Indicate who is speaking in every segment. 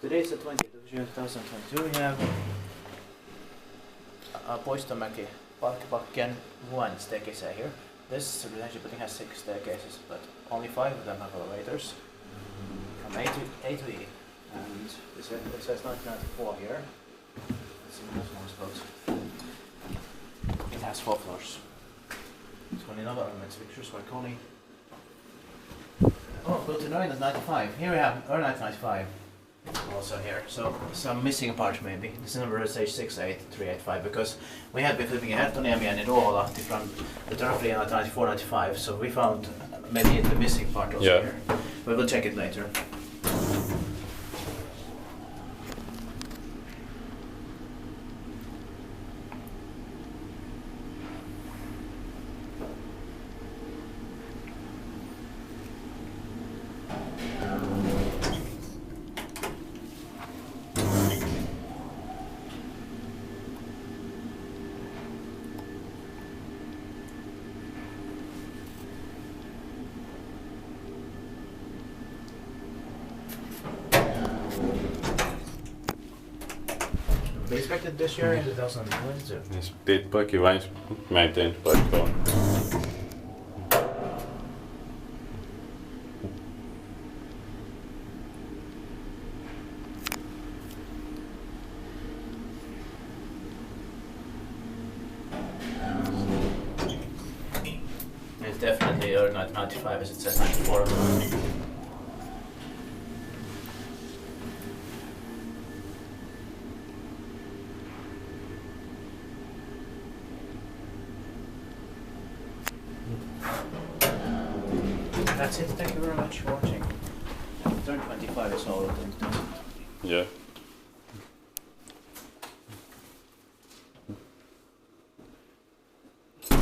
Speaker 1: Today is the 20th of June 2022. We have Puistomäki Parkkibacken 1 staircase here. This residential building has 6 staircases, but only 5 of them have elevators from A to E. And it says 1994 here. Let's see what this one's got. It has 4 floors. It's got another elements pictures by Kone. Oh, go to 1995. Here we have 1995. Also here, so some missing parts maybe. This number is H68385 because we had been flipping ahead on Emi and Idola from the roughly 94, 95, so we found maybe the missing part also here. But we'll check it later. They expected this year in 2022.
Speaker 2: Yes, Puistomäki was maintained by Kone.
Speaker 1: It's definitely early 1995 as it says 94. That's it, thank you very much for watching. Turn 25 is all.
Speaker 2: Yeah.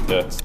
Speaker 2: That's